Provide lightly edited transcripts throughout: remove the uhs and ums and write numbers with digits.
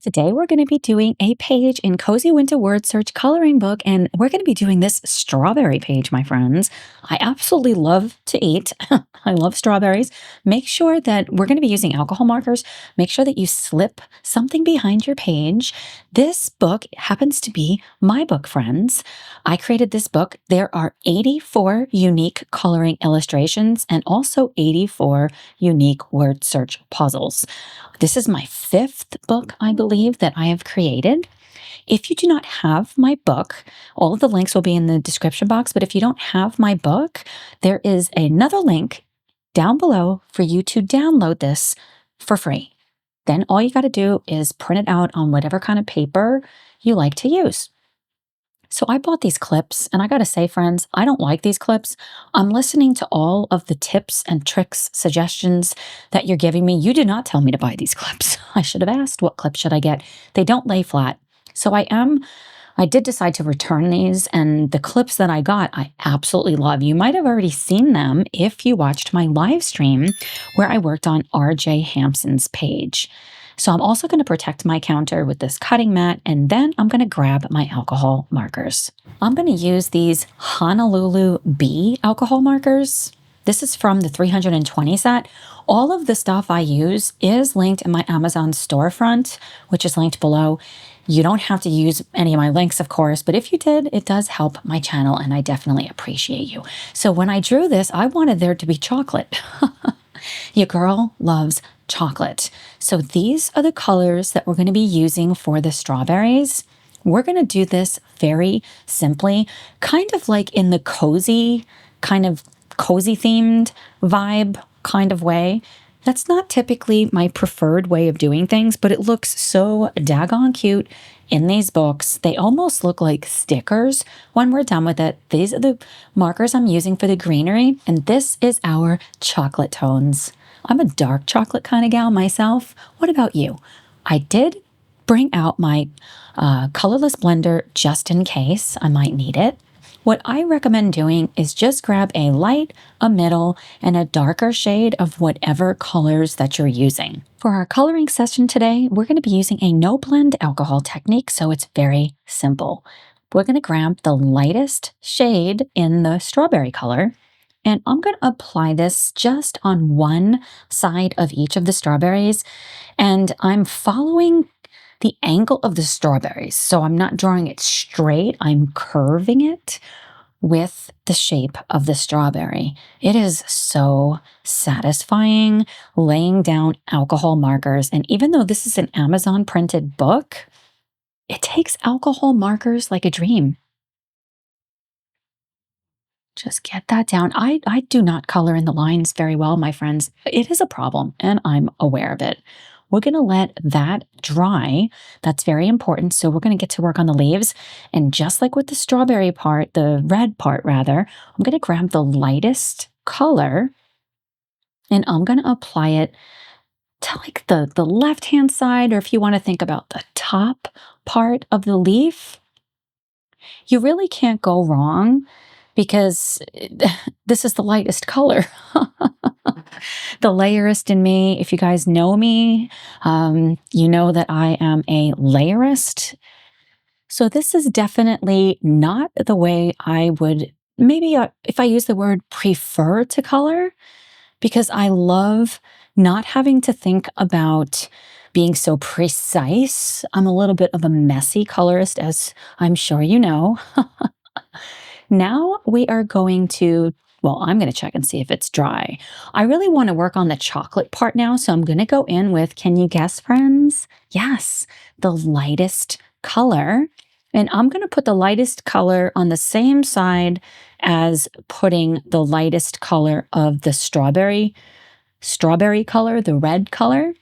Today, we're going to be doing a page in Cozy Winter Word Search Coloring Book, and we're going to be doing this strawberry page, my friends. I absolutely love to eat. I love strawberries. Make sure that we're going to be using alcohol markers. Make sure that you slip something behind your page. This book happens to be my book, friends. I created this book. There are 84 unique coloring illustrations and also 84 unique word search puzzles. This is my 5th book, I believe, that I have created. If you do not have my book, all of the links will be in the description box. But if you don't have my book, there is another link down below for you to download this for free. Then all you got to do is print it out on whatever kind of paper you like to use. So I bought these clips, and I got to say, friends, I don't like these clips. I'm listening to all of the tips and tricks, suggestions that you're giving me. You did not tell me to buy these clips. I should have asked, what clip should I get? They don't lay flat. So I did decide to return these, and the clips that I got, I absolutely love. You might have already seen them if you watched my live stream where I worked on RJ Hampson's page. So I'm also going to protect my counter with this cutting mat, and then I'm going to grab my alcohol markers. I'm going to use these Honolulu B alcohol markers. This is from the 320 set. All of the stuff I use is linked in my Amazon storefront, which is linked below. You don't have to use any of my links, of course, but if you did, it does help my channel, and I definitely appreciate you. So when I drew this, I wanted there to be chocolate. Your girl loves chocolate. So these are the colors that we're going to be using for the strawberries. We're going to do this very simply, kind of like in the cozy themed vibe kind of way. That's not typically my preferred way of doing things, but it looks so daggone cute in these books. They almost look like stickers when we're done with it. These are the markers I'm using for the greenery, and this is our chocolate tones. I'm a dark chocolate kind of gal myself. What about you? I did bring out my colorless blender just in case I might need it. What I recommend doing is just grab a light, a middle, and a darker shade of whatever colors that you're using. For our coloring session today, we're going to be using a no blend alcohol technique, so it's very simple. We're going to grab the lightest shade in the strawberry color, and I'm going to apply this just on one side of each of the strawberries, and I'm following the angle of the strawberries. So I'm not drawing it straight, I'm curving it with the shape of the strawberry. It is so satisfying laying down alcohol markers. And even though this is an Amazon printed book, it takes alcohol markers like a dream. Just get that down. I do not color in the lines very well, my friends. It is a problem, and I'm aware of it. We're going to let that dry. That's very important. So we're going to get to work on the leaves. And just like with the strawberry part, the red part rather, I'm going to grab the lightest color, and I'm going to apply it to like the left-hand side, or if you want to think about the top part of the leaf. You really can't go wrong because this is the lightest color. The layerist in me, if you guys know me, you know that I am a layerist. So this is definitely not the way I would, maybe if I use the word prefer to color, because I love not having to think about being so precise. I'm a little bit of a messy colorist, as I'm sure you know. Now we are going to, well, I'm going to check and see if it's dry. I really want to work on the chocolate part now, so I'm going to go in with, can you guess, friends? Yes, the lightest color. And I'm going to put the lightest color on the same side as putting the lightest color of the strawberry color, the red color.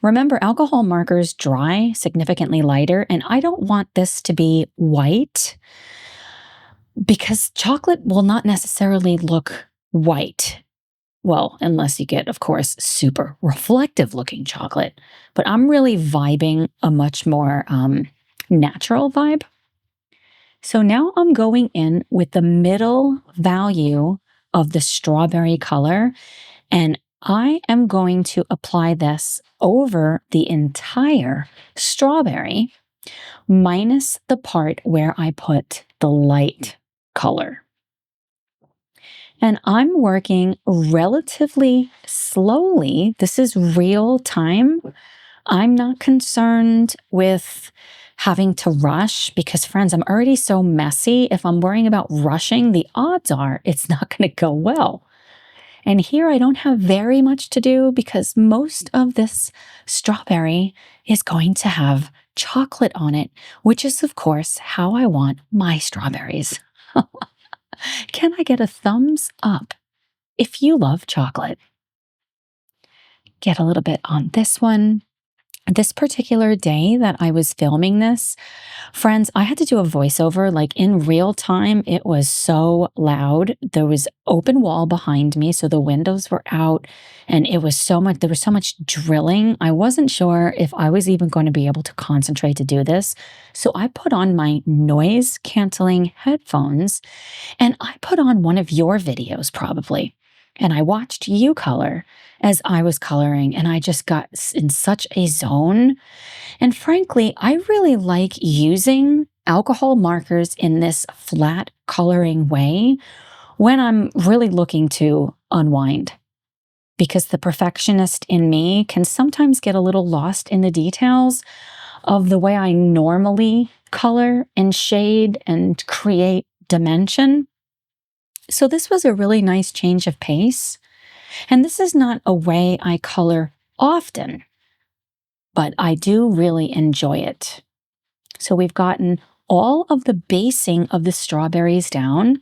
Remember, alcohol markers dry significantly lighter, and I don't want this to be white, because chocolate will not necessarily look white. Well, unless you get, of course, super reflective looking chocolate. But I'm really vibing a much more natural vibe. So now I'm going in with the middle value of the strawberry color, and I am going to apply this over the entire strawberry, minus the part where I put the light color. And I'm working relatively slowly. This is real time. I'm not concerned with having to rush because, friends, I'm already so messy. If I'm worrying about rushing, the odds are it's not going to go well. And here I don't have very much to do because most of this strawberry is going to have chocolate on it, which is, of course, how I want my strawberries. Can I get a thumbs up if you love chocolate? Get a little bit on this one. This particular day that I was filming this, friends, I had to do a voiceover like in real time. It was so loud. There was open wall behind me, so the windows were out, and it was so much, there was so much drilling. I wasn't sure if I was even going to be able to concentrate to do this. So I put on my noise canceling headphones and I put on one of your videos probably. And I watched you color as I was coloring, and I just got in such a zone. And frankly, I really like using alcohol markers in this flat coloring way when I'm really looking to unwind, because the perfectionist in me can sometimes get a little lost in the details of the way I normally color and shade and create dimension. So this was a really nice change of pace. And this is not a way I color often, but I do really enjoy it. So we've gotten all of the basing of the strawberries down.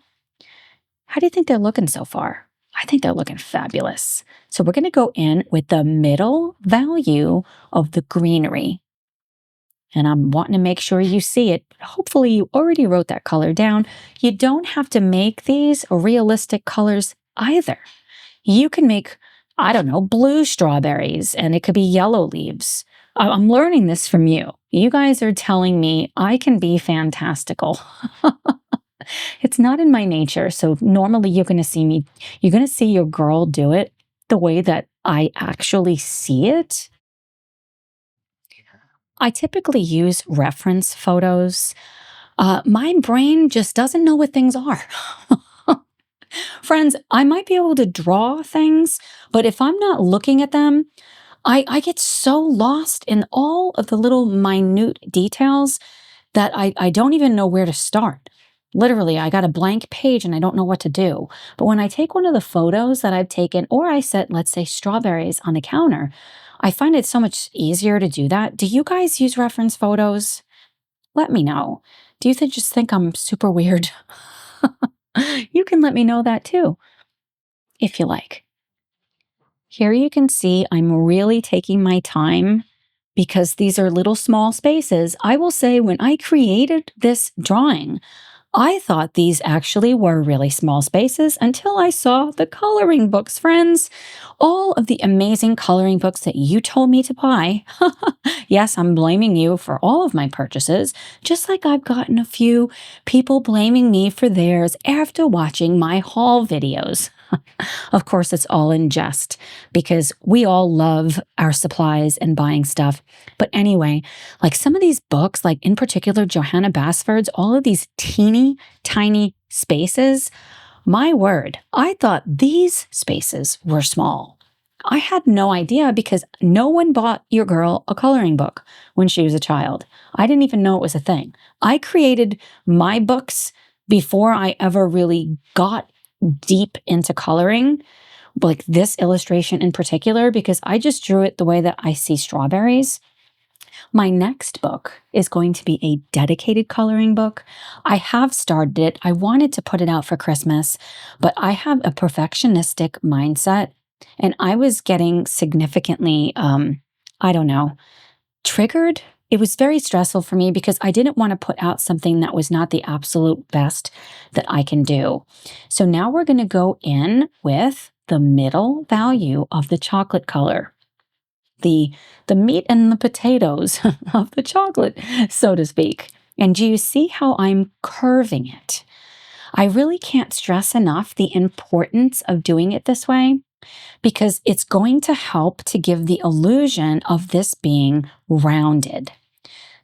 How do you think they're looking so far? I think they're looking fabulous. So we're going to go in with the middle value of the greenery. And I'm wanting to make sure you see it. Hopefully you already wrote that color down. You don't have to make these realistic colors either. You can make, I don't know, blue strawberries, and it could be yellow leaves. I'm learning this from you. You guys are telling me I can be fantastical. It's not in my nature. So normally you're going to see your girl do it the way that I actually see it. I typically use reference photos. My brain just doesn't know what things are. Friends, I might be able to draw things, but if I'm not looking at them, I get so lost in all of the little minute details that I don't even know where to start. Literally, I got a blank page and I don't know what to do. But when I take one of the photos that I've taken, or I set, let's say, strawberries on the counter, I find it so much easier to do that. Do you guys use reference photos? Let me know. Do you just think I'm super weird? You can let me know that too, if you like. Here you can see I'm really taking my time because these are little small spaces. I will say when I created this drawing, I thought these actually were really small spaces until I saw the coloring books, friends. All of the amazing coloring books that you told me to buy. Yes, I'm blaming you for all of my purchases, just like I've gotten a few people blaming me for theirs after watching my haul videos. Of course, it's all in jest because we all love our supplies and buying stuff. But anyway, like some of these books, like in particular, Johanna Basford's, all of these teeny tiny spaces, my word, I thought these spaces were small. I had no idea because no one bought your girl a coloring book when she was a child. I didn't even know it was a thing. I created my books before I ever really got deep into coloring, like this illustration in particular, because I just drew it the way that I see strawberries. My next book is going to be a dedicated coloring book. I have started it. I wanted to put it out for Christmas, but I have a perfectionistic mindset, and I was getting significantly, triggered. It was very stressful for me because I didn't want to put out something that was not the absolute best that I can do. So now we're going to go in with the middle value of the chocolate color, the meat and the potatoes of the chocolate, so to speak. And do you see how I'm curving it? I really can't stress enough the importance of doing it this way. because it's going to help to give the illusion of this being rounded.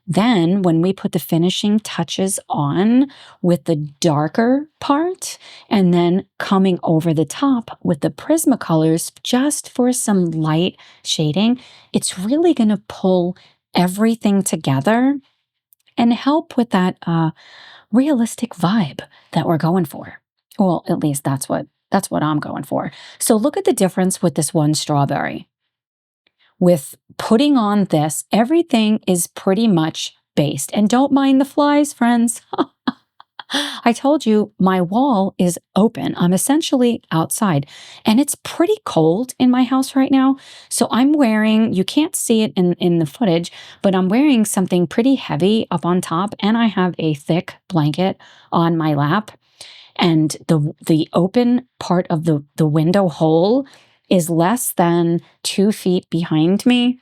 Then, when we put the finishing touches on with the darker part, and then coming over the top with the Prismacolors just for some light shading, it's really going to pull everything together and help with that realistic vibe that we're going for. Well, at least that's what I'm going for. So look at the difference with this one strawberry. With putting on this, everything is pretty much based. And don't mind the flies, friends. I told you my wall is open. I'm essentially outside, and it's pretty cold in my house right now. So I'm wearing, you can't see it in the footage, but I'm wearing something pretty heavy up on top, and I have a thick blanket on my lap. And the open part of the window hole is less than 2 feet behind me.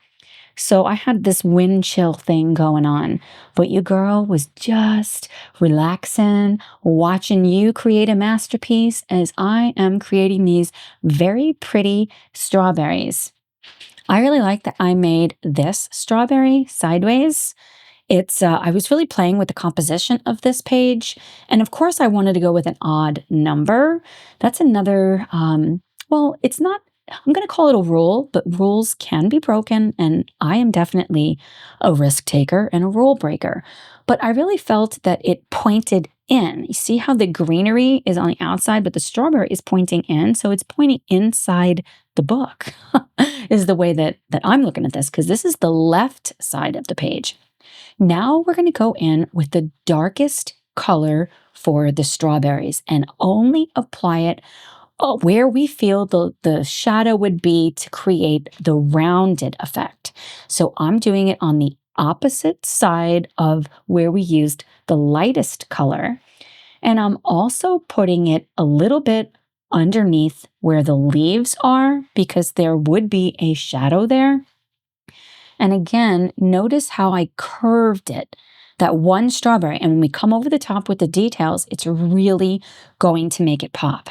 So I had this wind chill thing going on, but your girl was just relaxing, watching you create a masterpiece as I am creating these very pretty strawberries. I really like that I made this strawberry sideways. I was really playing with the composition of this page. And of course, I wanted to go with an odd number. That's another, well, it's not, I'm going to call it a rule, but rules can be broken. And I am definitely a risk taker and a rule breaker. But I really felt that it pointed in. You see how the greenery is on the outside, but the strawberry is pointing in. So it's pointing inside the book, is the way that I'm looking at this, because this is the left side of the page. Now we're going to go in with the darkest color for the strawberries and only apply it where we feel the shadow would be to create the rounded effect. So I'm doing it on the opposite side of where we used the lightest color. And I'm also putting it a little bit underneath where the leaves are, because there would be a shadow there. And again, notice how I curved it, that one strawberry. And when we come over the top with the details, it's really going to make it pop.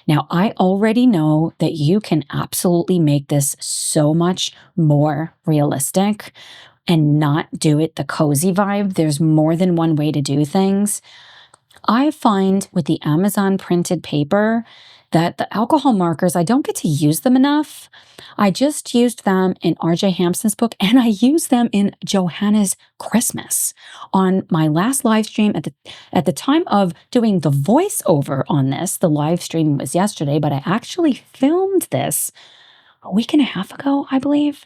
Now, I already know that you can absolutely make this so much more realistic and not do it the cozy vibe. There's more than one way to do things. I find with the Amazon printed paper that the alcohol markers, I don't get to use them enough. I just used them in R.J. Hampson's book, and I used them in Johanna's Christmas on my last live stream. At the time of doing the voiceover on this, the live stream was yesterday, but I actually filmed this a week and a half ago, I believe.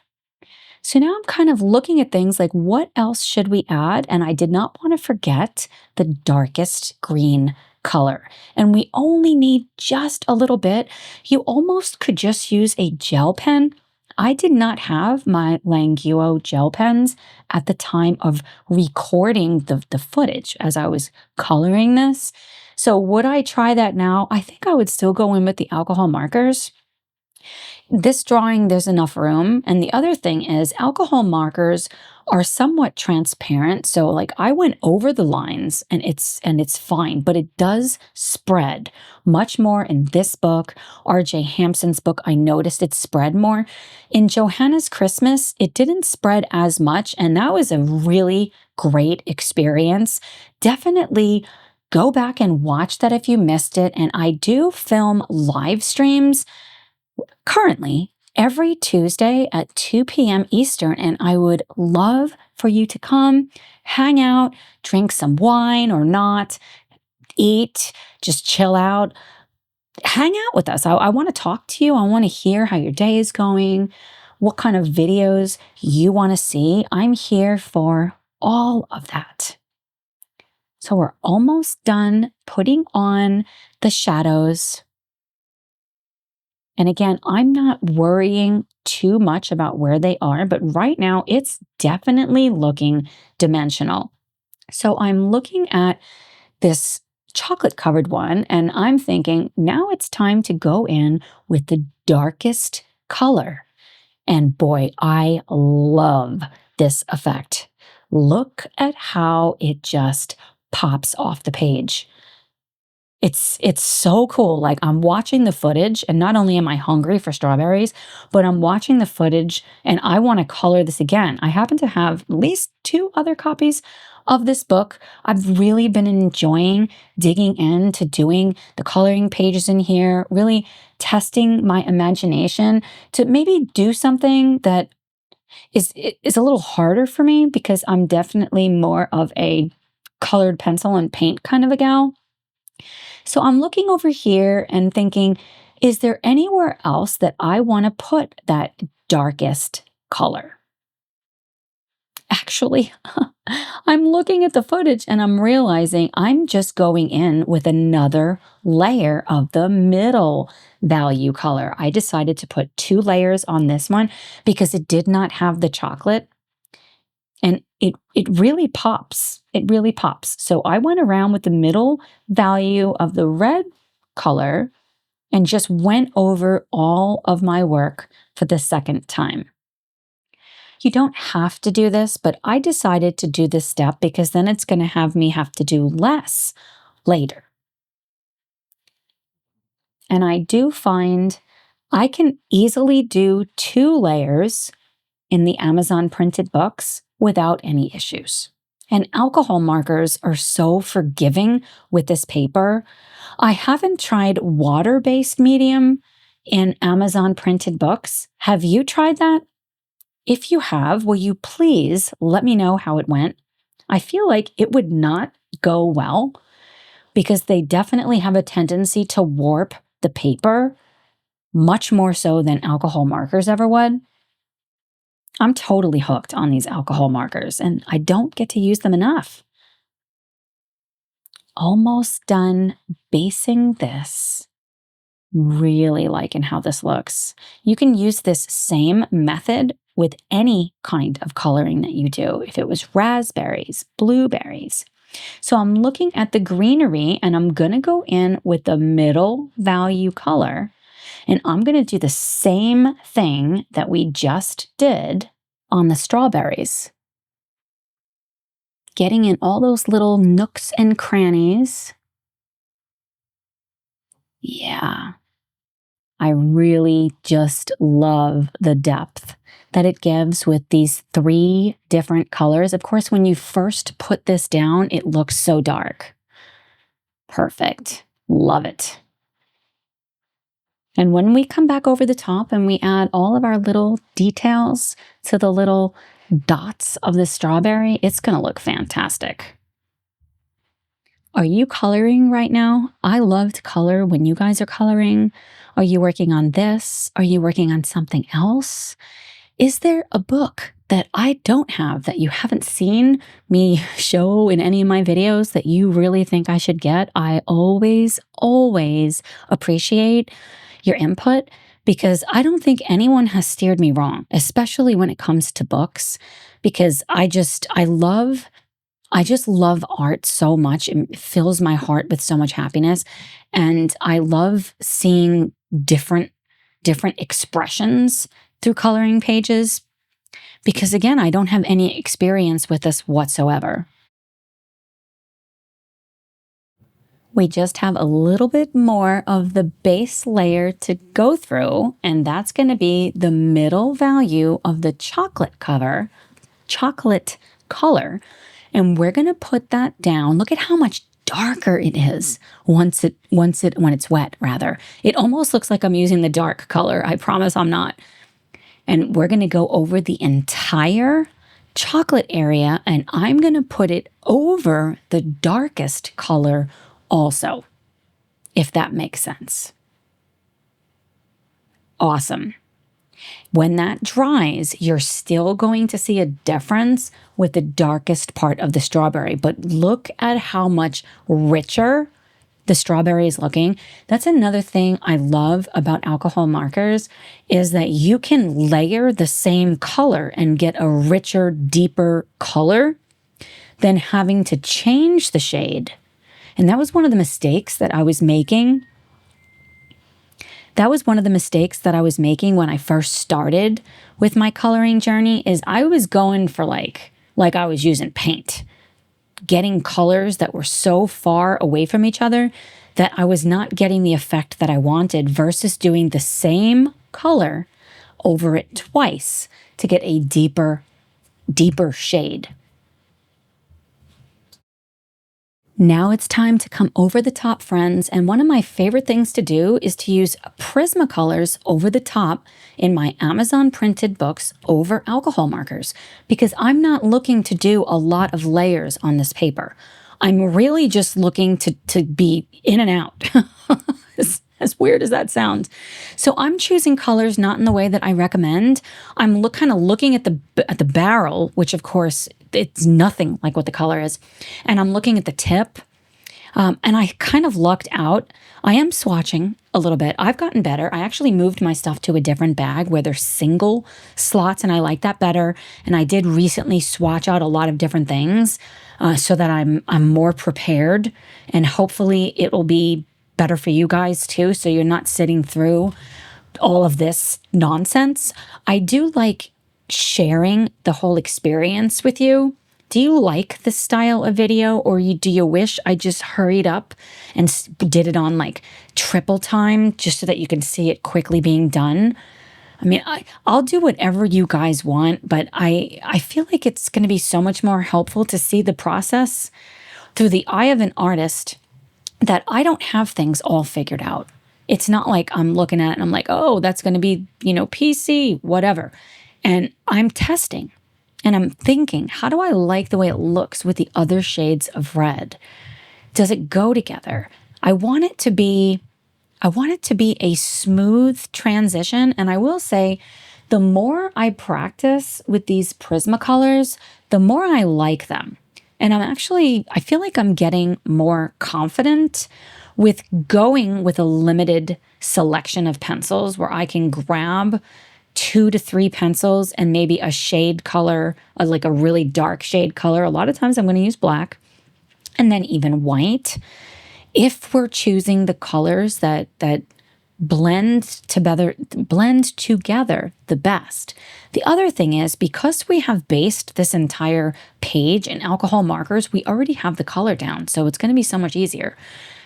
So now I'm kind of looking at things like, what else should we add? And I did not want to forget the darkest green color. And we only need just a little bit. You almost could just use a gel pen. I did not have my Languo gel pens at the time of recording the footage as I was coloring this. So would I try that now? I think I would still go in with the alcohol markers. This drawing, there's enough room. And the other thing is alcohol markers are somewhat transparent. So like I went over the lines and it's fine, but it does spread much more in this book. R.J. Hampson's book, I noticed it spread more. In Johanna's Christmas, it didn't spread as much. And that was a really great experience. Definitely go back and watch that if you missed it. And I do film live streams currently every Tuesday at 2 p.m. Eastern, and I would love for you to come, hang out, drink some wine or not, eat, just chill out, hang out with us. I want to talk to you. I want to hear how your day is going, what kind of videos you want to see. I'm here for all of that. So we're almost done putting on the shadows. And again, I'm not worrying too much about where they are, but right now it's definitely looking dimensional. So I'm looking at this chocolate covered one and I'm thinking now it's time to go in with the darkest color. And boy, I love this effect. Look at how it just pops off the page. It's so cool. Like I'm watching the footage and not only am I hungry for strawberries, but I'm watching the footage and I want to color this again. I happen to have at least 2 other copies of this book. I've really been enjoying digging into doing the coloring pages in here, really testing my imagination to maybe do something that is a little harder for me because I'm definitely more of a colored pencil and paint kind of a gal. So I'm looking over here and thinking, is there anywhere else that I want to put that darkest color? Actually, I'm looking at the footage and I'm realizing I'm just going in with another layer of the middle value color. I decided to put 2 layers on this one because it did not have the chocolate and it really pops. It really pops. So I went around with the middle value of the red color and just went over all of my work for the second time. You don't have to do this, but I decided to do this step because then it's going to have me have to do less later. And I do find I can easily do 2 layers in the Amazon printed books without any issues. And alcohol markers are so forgiving with this paper. I haven't tried water-based medium in Amazon printed books. Have you tried that? If you have, will you please let me know how it went? I feel like it would not go well because they definitely have a tendency to warp the paper much more so than alcohol markers ever would. I'm totally hooked on these alcohol markers and I don't get to use them enough. Almost done basing this. Really liking how this looks. You can use this same method with any kind of coloring that you do. If it was raspberries, blueberries. So I'm looking at the greenery and I'm going to go in with the middle value color and I'm going to do the same thing that we just did on the strawberries. Getting in all those little nooks and crannies. Yeah. I really just love the depth that it gives with these 3 different colors. Of course, when you first put this down, it looks so dark. Perfect. Love it. And when we come back over the top and we add all of our little details to the little dots of the strawberry, it's going to look fantastic. Are you coloring right now? I love to color when you guys are coloring. Are you working on this? Are you working on something else? Is there a book that I don't have that you haven't seen me show in any of my videos that you really think I should get? I always appreciate your input because I don't think anyone has steered me wrong, especially when it comes to books, because I just love art so much. It fills my heart with so much happiness. And I love seeing different expressions through coloring pages because, again, I don't have any experience with this whatsoever. We just have a little bit more of the base layer to go through, and that's going to be the middle value of the chocolate color. And we're going to put that down. Look at how much darker it is when it's wet, rather. It almost looks like I'm using the dark color. I promise I'm not. And we're going to go over the entire chocolate area and I'm going to put it over the darkest color also, if that makes sense. Awesome. When that dries, you're still going to see a difference with the darkest part of the strawberry, but look at how much richer the strawberry is looking. That's another thing I love about alcohol markers is that you can layer the same color and get a richer, deeper color than having to change the shade. And that was one of the mistakes that I was making. That was one of the mistakes that I was making when I first started with my coloring journey is I was going for like I was using paint, getting colors that were so far away from each other that I was not getting the effect that I wanted versus doing the same color over it twice to get a deeper shade. Now it's time to come over the top, friends, and one of my favorite things to do is to use Prismacolors over the top in my Amazon printed books over alcohol markers, because I'm not looking to do a lot of layers on this paper. I'm really just looking to be in and out, as weird as that sounds. So I'm choosing colors not in the way that I recommend. I'm kind of looking at the barrel, which of course it's nothing like what the color is. And I'm looking at the tip. And I kind of lucked out. I am swatching a little bit. I've gotten better. I actually moved my stuff to a different bag where there's single slots, and I like that better. And I did recently swatch out a lot of different things so that I'm more prepared. And hopefully it will be better for you guys too, so you're not sitting through all of this nonsense. I do like sharing the whole experience with you. Do you like this style of video, or do you wish I just hurried up and did it on like triple time just so that you can see it quickly being done? I mean, I'll do whatever you guys want, but I feel like it's going to be so much more helpful to see the process through the eye of an artist, that I don't have things all figured out. It's not like I'm looking at it and I'm like, oh, that's going to be, PC, whatever. And I'm testing and I'm thinking, how do I like the way it looks with the other shades of red? Does it go together? I want it to be a smooth transition. And I will say, the more I practice with these Prismacolors, the more I like them. And I feel like I'm getting more confident with going with a limited selection of pencils where I can grab 2 to 3 pencils and maybe a shade color, like a really dark shade color. A lot of times I'm going to use black, and then even white. If we're choosing the colors that blend together the best. The other thing is, because we have based this entire page in alcohol markers, we already have the color down, so it's going to be so much easier.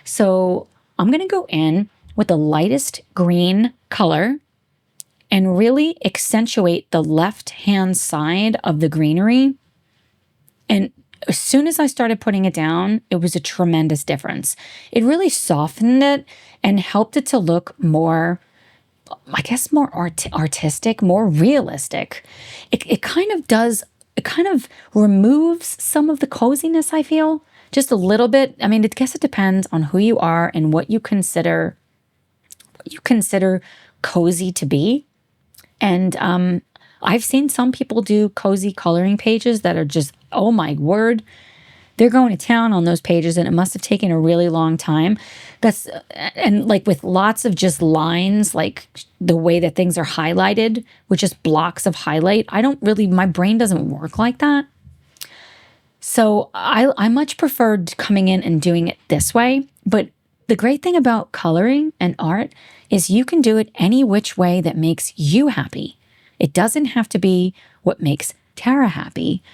So I'm going to go in with the lightest green color and really accentuate the left-hand side of the greenery. And as soon as I started putting it down, it was a tremendous difference. It really softened it and helped it to look more, I guess, more artistic, more realistic. It kind of removes some of the coziness, I feel, just a little bit. I mean, I guess it depends on who you are and what you consider cozy to be. And I've seen some people do cozy coloring pages that are just, oh my word, they're going to town on those pages, and it must have taken a really long time. And like with lots of just lines, like the way that things are highlighted with just blocks of highlight. My brain doesn't work like that. So I much preferred coming in and doing it this way. But the great thing about coloring and art is you can do it any which way that makes you happy. It doesn't have to be what makes Tara happy.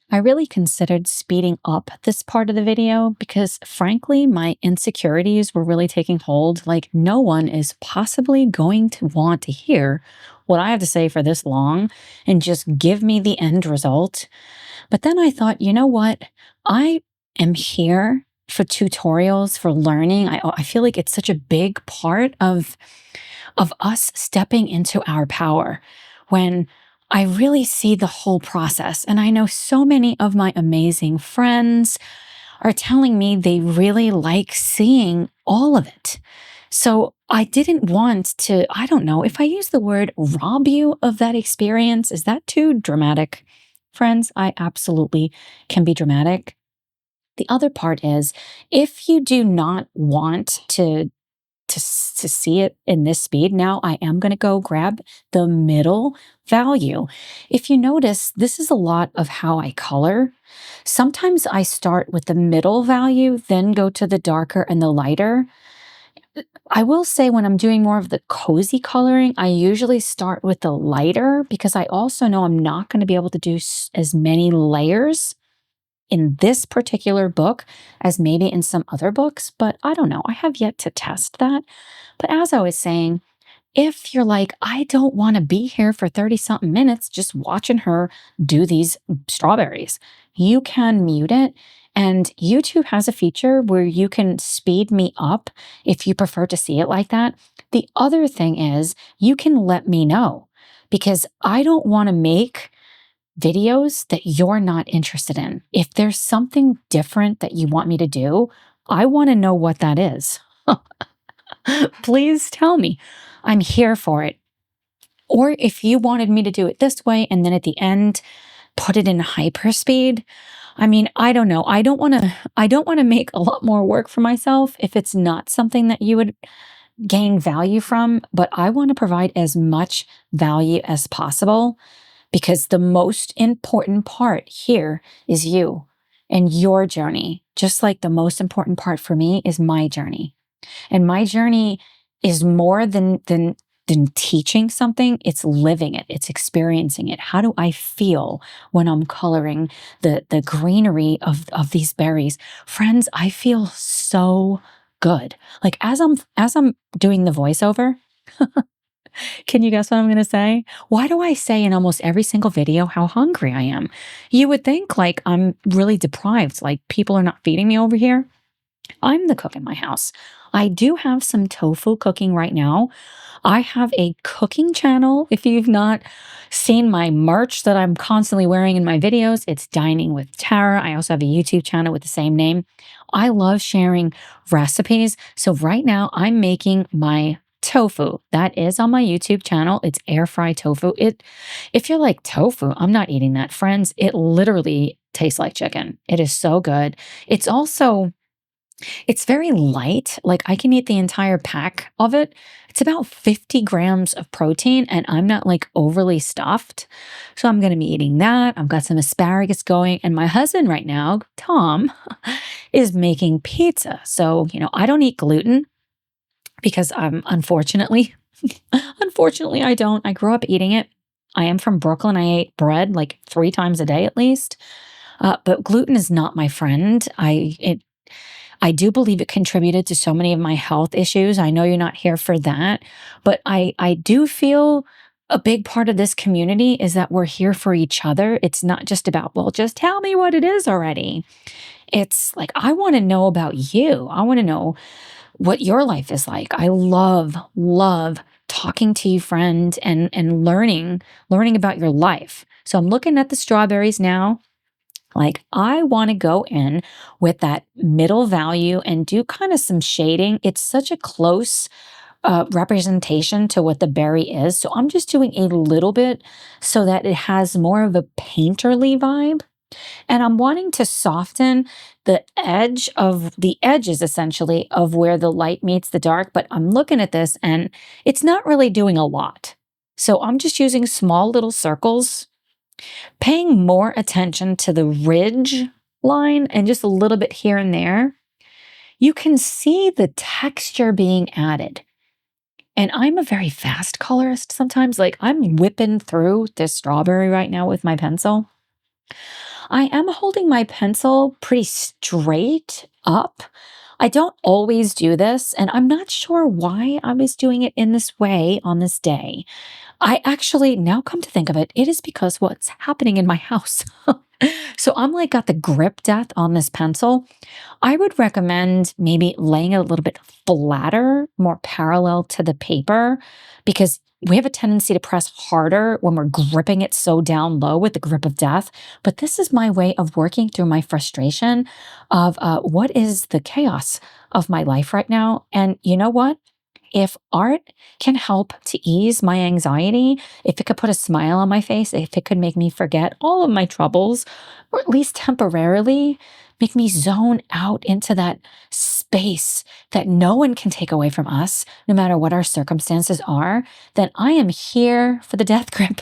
I really considered speeding up this part of the video because, frankly, my insecurities were really taking hold. Like, no one is possibly going to want to hear what I have to say for this long and just give me the end result. But then I thought, you know what? I am here for tutorials, for learning. I feel like it's such a big part of us stepping into our power when I really see the whole process. And I know so many of my amazing friends are telling me they really like seeing all of it. So I didn't want to, I don't know, if I use the word rob you of that experience, is that too dramatic? Friends, I absolutely can be dramatic. The other part is, if you do not want to see it in this speed, now I am going to go grab the middle value. If you notice, this is a lot of how I color. Sometimes I start with the middle value, then go to the darker and the lighter. I will say when I'm doing more of the cozy coloring, I usually start with the lighter because I also know I'm not going to be able to do as many layers in this particular book as maybe in some other books, but I don't know. I have yet to test that. But as I was saying, if you're like, I don't want to be here for 30 something minutes just watching her do these strawberries, you can mute it. And YouTube has a feature where you can speed me up if you prefer to see it like that. The other thing is, you can let me know because I don't want to make videos that you're not interested in. If there's something different that you want me to do, I want to know what that is. Please tell me. I'm here for it. Or if you wanted me to do it this way and then at the end put it in hyperspeed, I mean, I don't know. I don't want to make a lot more work for myself if it's not something that you would gain value from, but I want to provide as much value as possible because the most important part here is you and your journey. Just like the most important part for me is my journey. And my journey is more than teaching something. It's living it. It's experiencing it. How do I feel when I'm coloring the greenery of these berries? Friends, I feel so good. Like as I'm doing the voiceover, can you guess what I'm going to say? Why do I say in almost every single video how hungry I am? You would think like I'm really deprived, like people are not feeding me over here. I'm the cook in my house. I do have some tofu cooking right now. I have a cooking channel. If you've not seen my merch that I'm constantly wearing in my videos, it's Dining with Tara. I also have a YouTube channel with the same name. I love sharing recipes. So right now I'm making my tofu. That is on my YouTube channel. It's air fry tofu. If you're like tofu, I'm not eating that, friends. It literally tastes like chicken. It is so good. It's very light. Like I can eat the entire pack of it. It's about 50 grams of protein and I'm not like overly stuffed. So I'm going to be eating that. I've got some asparagus going and my husband right now, Tom, is making pizza. So, I don't eat gluten because unfortunately, unfortunately I don't. I grew up eating it. I am from Brooklyn. I ate bread like 3 times a day at least. But gluten is not my friend. I do believe it contributed to so many of my health issues. I know you're not here for that, but I do feel a big part of this community is that we're here for each other. It's not just about, well, just tell me what it is already. It's like, I want to know about you. I want to know what your life is like. I love talking to you, friend, and learning about your life. So I'm looking at the strawberries now. Like I want to go in with that middle value and do kind of some shading. It's such a close representation to what the berry is. So I'm just doing a little bit so that it has more of a painterly vibe. And I'm wanting to soften the edges essentially of where the light meets the dark. But I'm looking at this and it's not really doing a lot. So I'm just using small little circles, paying more attention to the ridge line and just a little bit here and there, you can see the texture being added. And I'm a very fast colorist sometimes. Like I'm whipping through this strawberry right now with my pencil. I am holding my pencil pretty straight up. I don't always do this, and I'm not sure why I was doing it in this way on this day. I actually, now come to think of it, it is because what's happening in my house. So I'm like got the grip death on this pencil. I would recommend maybe laying it a little bit flatter, more parallel to the paper, because we have a tendency to press harder when we're gripping it so down low with the grip of death. But this is my way of working through my frustration of what is the chaos of my life right now. And you know what? If art can help to ease my anxiety, if it could put a smile on my face, if it could make me forget all of my troubles, or at least temporarily make me zone out into that space that no one can take away from us, no matter what our circumstances are, then I am here for the death grip.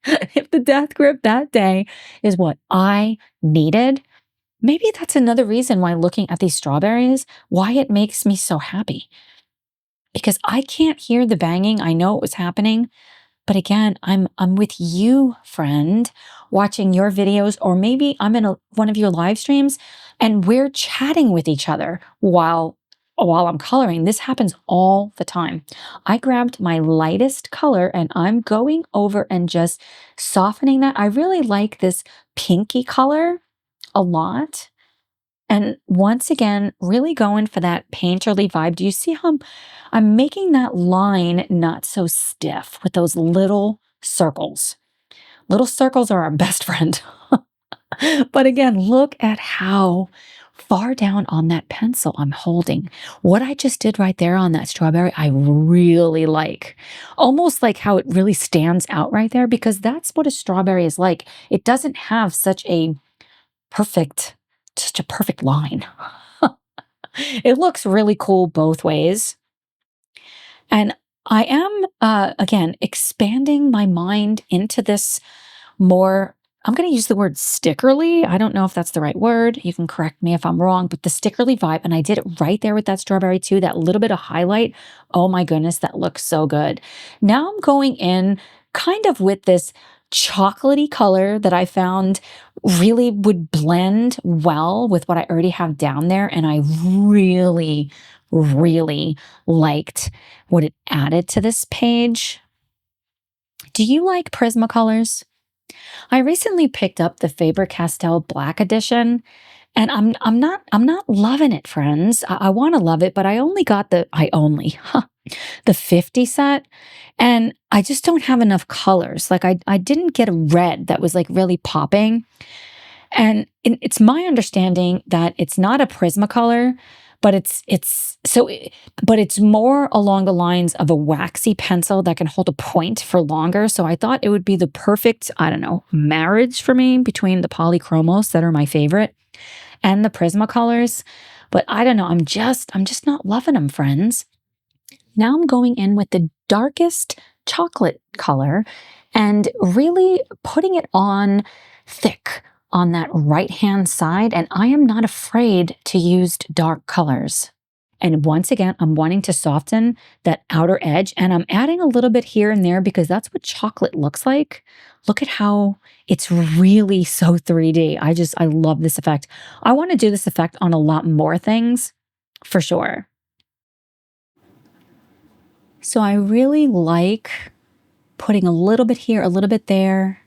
If the death grip that day is what I needed, maybe that's another reason why looking at these strawberries, why it makes me so happy. Because I can't hear the banging. I know it was happening, But again, I'm with you, friend, watching your videos, or maybe I'm in one of your live streams and we're chatting with each other while I'm coloring. This happens all the time. I grabbed my lightest color and I'm going over and just softening that. I really like this pinky color a lot. And once again, really going for that painterly vibe. Do you see how I'm making that line not so stiff with those little circles? Little circles are our best friend. But again, look at how far down on that pencil I'm holding. What I just did right there on that strawberry, I really like. Almost like how it really stands out right there, because that's what a strawberry is like. It doesn't have such a perfect, such a perfect line. It looks really cool both ways. And I am, again, expanding my mind into this more. I'm going to use the word stickerly. I don't know if that's the right word. You can correct me if I'm wrong, but the stickerly vibe. And I did it right there with that strawberry too. That little bit of highlight. Oh my goodness, that looks so good. Now I'm going in kind of with this chocolatey color that I found really would blend well with what I already have down there. And I really, really liked what it added to this page. Do you like Prismacolors? I recently picked up the Faber-Castell Black Edition, and I'm not loving it, friends. I want to love it, but I only got the 50 set, and I just don't have enough colors. Like I didn't get a red that was like really popping. And it's my understanding that it's not a Prismacolor, but it's more along the lines of a waxy pencil that can hold a point for longer. So I thought it would be the perfect, I don't know, marriage for me between the polychromos that are my favorite and the Prismacolors. But I don't know, I'm just not loving them, friends. Now I'm going in with the darkest chocolate color and really putting it on thick on that right-hand side. And I am not afraid to use dark colors. And once again, I'm wanting to soften that outer edge, and I'm adding a little bit here and there because that's what chocolate looks like. Look at how it's really so 3D. I love this effect. I want to do this effect on a lot more things for sure. So I really like putting a little bit here, a little bit there,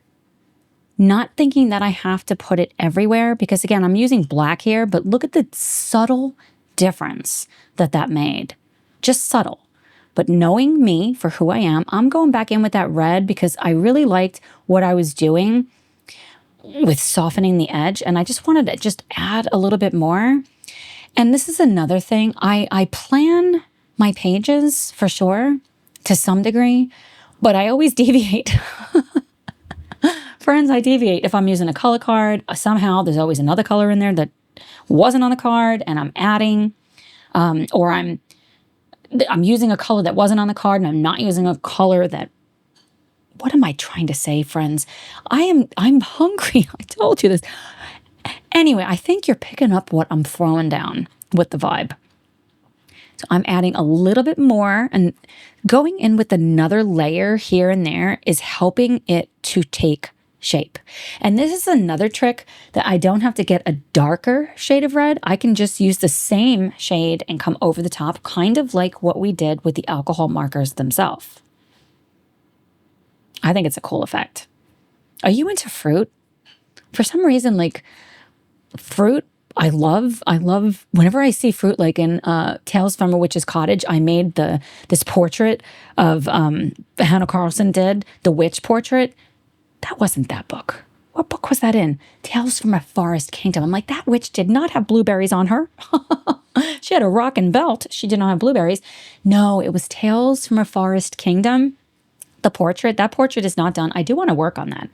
not thinking that I have to put it everywhere because again, I'm using black here, but look at the subtle difference that made. Just subtle. But knowing me for who I am, I'm going back in with that red because I really liked what I was doing with softening the edge. And I just wanted to just add a little bit more. And this is another thing. I plan my pages for sure to some degree, but I always deviate. Friends, I deviate. If I'm using a color card, somehow there's always another color in there that wasn't on the card and I'm adding, or I'm using a color that wasn't on the card and I'm not using a color that, what am I trying to say, friends? I'm hungry. I told you this. Anyway, I think you're picking up what I'm throwing down with the vibe. So I'm adding a little bit more and going in with another layer here and there is helping it to take shape. And this is another trick that I don't have to get a darker shade of red. I can just use the same shade and come over the top, kind of like what we did with the alcohol markers themselves. I think it's a cool effect. Are you into fruit? For some reason, like fruit, I love whenever I see fruit, like in Tales from a Witch's Cottage. I made this portrait of Hannah Carlson did, the witch portrait. That wasn't that book. What book was that in? Tales from a Forest Kingdom. I'm like, that witch did not have blueberries on her. She had a rockin' belt. She did not have blueberries. No, it was Tales from a Forest Kingdom. The portrait. That portrait is not done. I do want to work on that.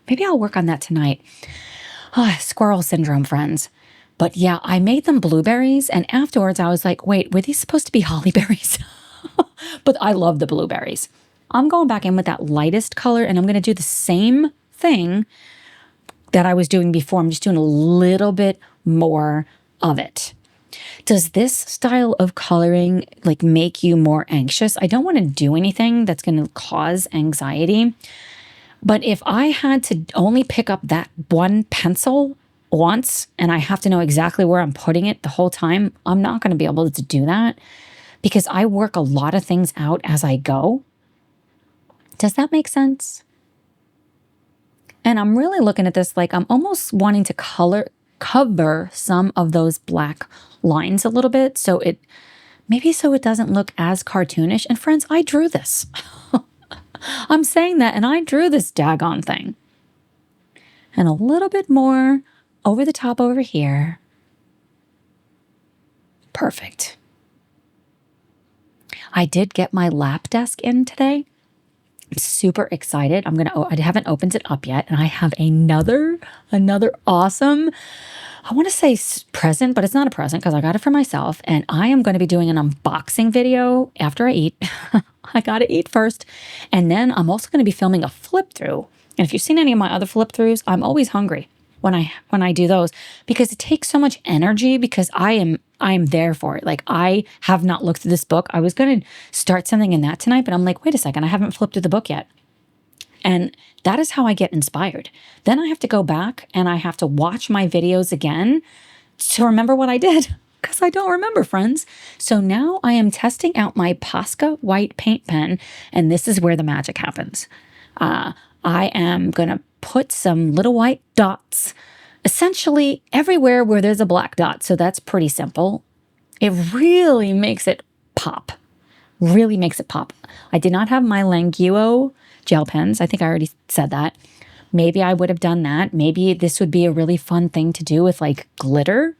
Maybe I'll work on that tonight. Squirrel syndrome, friends. But yeah, I made them blueberries. And afterwards I was like, wait, were these supposed to be holly berries? But I love the blueberries. I'm going back in with that lightest color and I'm going to do the same thing that I was doing before. I'm just doing a little bit more of it. Does this style of coloring like make you more anxious? I don't want to do anything that's going to cause anxiety. But if I had to only pick up that one pencil once and I have to know exactly where I'm putting it the whole time, I'm not going to be able to do that because I work a lot of things out as I go. Does that make sense? And I'm really looking at this like I'm almost wanting to cover some of those black lines a little bit so it doesn't look as cartoonish. And friends, I drew this. I'm saying that and I drew this daggone thing. And a little bit more over the top over here. Perfect. I did get my lap desk in today. I'm super excited. I haven't opened it up yet, and I have another awesome, I want to say present, but it's not a present because I got it for myself, and I am going to be doing an unboxing video after I eat. I got to eat first, and then I'm also going to be filming a flip through. And if you've seen any of my other flip throughs, I'm always hungry when I do those because it takes so much energy because I am there for it. Like I have not looked through this book. I was going to start something in that tonight, but I'm like, wait a second, I haven't flipped through the book yet. And that is how I get inspired. Then I have to go back and I have to watch my videos again to remember what I did because I don't remember, friends. So now I am testing out my Posca white paint pen, and this is where the magic happens. I am going to put some little white dots essentially everywhere where there's a black dot. So that's pretty simple. It really makes it pop. Really makes it pop. I did not have my Languo gel pens. I think I already said that. Maybe I would have done that. Maybe this would be a really fun thing to do with like glitter.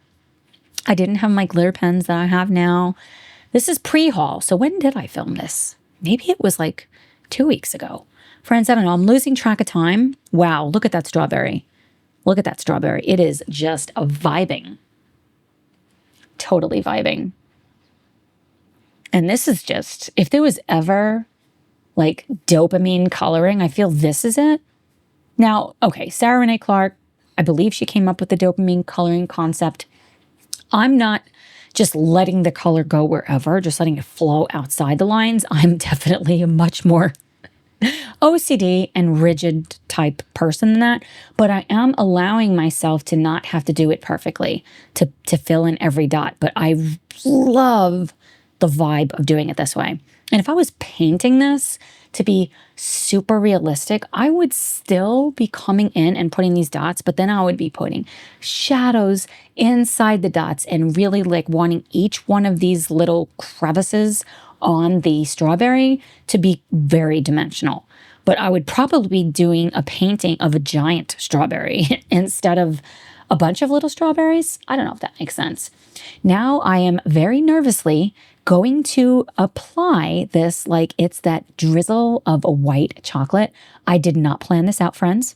I didn't have my glitter pens that I have now. This is pre-haul. So when did I film this? Maybe it was like 2 weeks ago. Friends, I don't know. I'm losing track of time. Wow, look at that strawberry. Look at that strawberry. It is just a vibing. Totally vibing. And this is just, if there was ever like dopamine coloring, I feel this is it. Now, okay, Sarah Renee Clark, I believe she came up with the dopamine coloring concept. I'm not just letting the color go wherever, just letting it flow outside the lines. I'm definitely a much more OCD and rigid type person than that, but I am allowing myself to not have to do it perfectly, to fill in every dot. But I love the vibe of doing it this way. And if I was painting this to be super realistic, I would still be coming in and putting these dots, but then I would be putting shadows inside the dots and really like wanting each one of these little crevices on the strawberry to be very dimensional. But I would probably be doing a painting of a giant strawberry instead of a bunch of little strawberries. I don't know if that makes sense. Now I am very nervously going to apply this like it's that drizzle of a white chocolate. I did not plan this out, friends.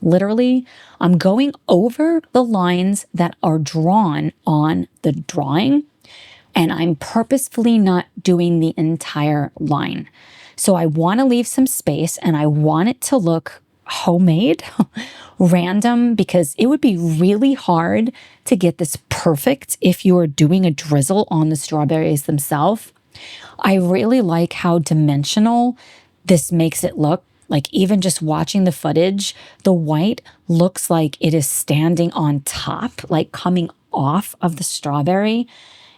Literally, I'm going over the lines that are drawn on the drawing, and I'm purposefully not doing the entire line. So I want to leave some space and I want it to look homemade, random, because it would be really hard to get this perfect if you are doing a drizzle on the strawberries themselves. I really like how dimensional this makes it look. Like even just watching the footage, the white looks like it is standing on top, like coming off of the strawberry.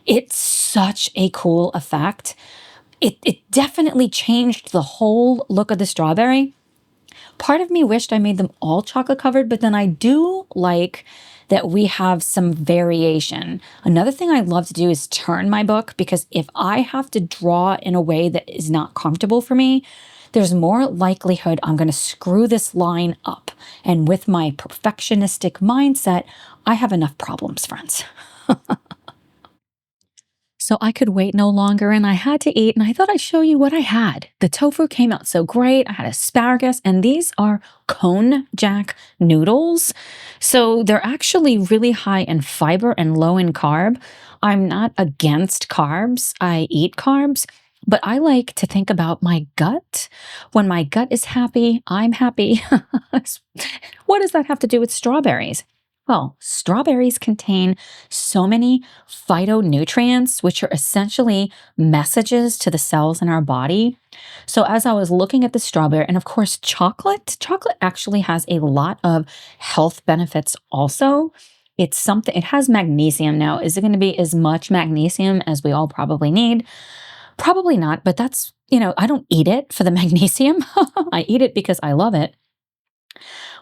It's such a cool effect. It definitely changed the whole look of the strawberry. Part of me wished I made them all chocolate covered, but then I do like that we have some variation. Another thing I love to do is turn my book, because if I have to draw in a way that is not comfortable for me, there's more likelihood I'm going to screw this line up. And with my perfectionistic mindset, I have enough problems, friends. So I could wait no longer and I had to eat, and I thought I'd show you what I had. The tofu came out so great. I had asparagus, and these are cone jack noodles. So they're actually really high in fiber and low in carb. I'm not against carbs. I eat carbs, but I like to think about my gut. When my gut is happy, I'm happy. What does that have to do with strawberries? Well, strawberries contain so many phytonutrients, which are essentially messages to the cells in our body. So, as I was looking at the strawberry, and of course, chocolate actually has a lot of health benefits also. It's something, it has magnesium now. Is it going to be as much magnesium as we all probably need? Probably not, but I don't eat it for the magnesium. I eat it because I love it.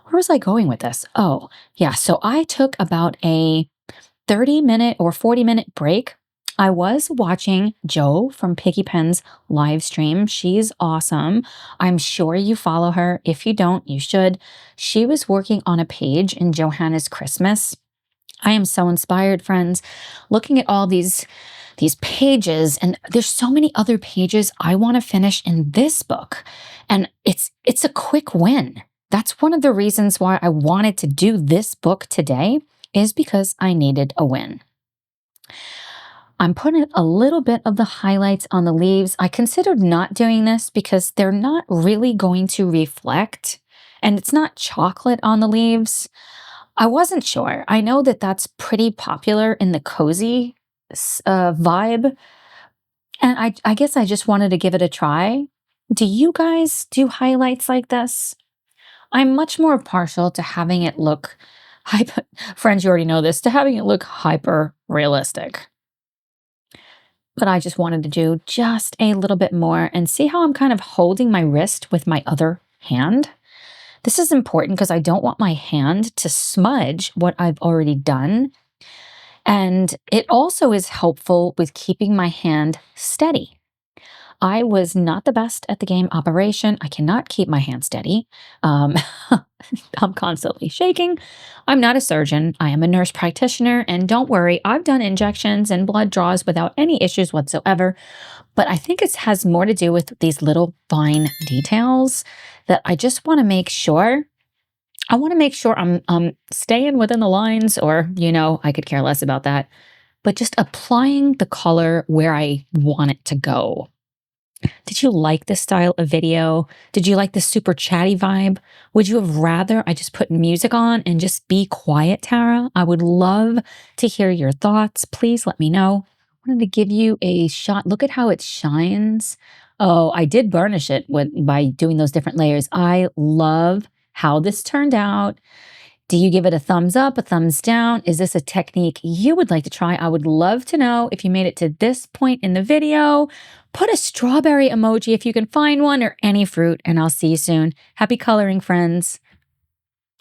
Where was I going with this? Oh, yeah. So I took about a 30-minute or 40-minute break. I was watching Joe from Piggy Pen's live stream. She's awesome. I'm sure you follow her. If you don't, you should. She was working on a page in Johanna's Christmas. I am so inspired, friends, looking at all these pages, and there's so many other pages I want to finish in this book. And it's a quick win. That's one of the reasons why I wanted to do this book today, is because I needed a win. I'm putting a little bit of the highlights on the leaves. I considered not doing this because they're not really going to reflect, and it's not chocolate on the leaves. I wasn't sure. I know that that's pretty popular in the cozy vibe, and I guess I just wanted to give it a try. Do you guys do highlights like this? I'm much more partial to having it look hyper, friends, you already know this, to having it look hyper realistic. But I just wanted to do just a little bit more and see how I'm kind of holding my wrist with my other hand. This is important because I don't want my hand to smudge what I've already done. And it also is helpful with keeping my hand steady. I was not the best at the game Operation. I cannot keep my hand steady. Um, I'm constantly shaking. I'm not a surgeon. I am a nurse practitioner. And don't worry, I've done injections and blood draws without any issues whatsoever. But I think it has more to do with these little fine details that I just want to make sure. I want to make sure I'm staying within the lines, or, I could care less about that. But just applying the color where I want it to go. Did you like this style of video? Did you like the super chatty vibe? Would you have rather I just put music on and just be quiet, Tara? I would love to hear your thoughts. Please let me know. I wanted to give you a shot. Look at how it shines. Oh, I did burnish it by doing those different layers. I love how this turned out. Do you give it a thumbs up, a thumbs down? Is this a technique you would like to try? I would love to know if you made it to this point in the video. Put a strawberry emoji if you can find one, or any fruit, and I'll see you soon. Happy coloring, friends.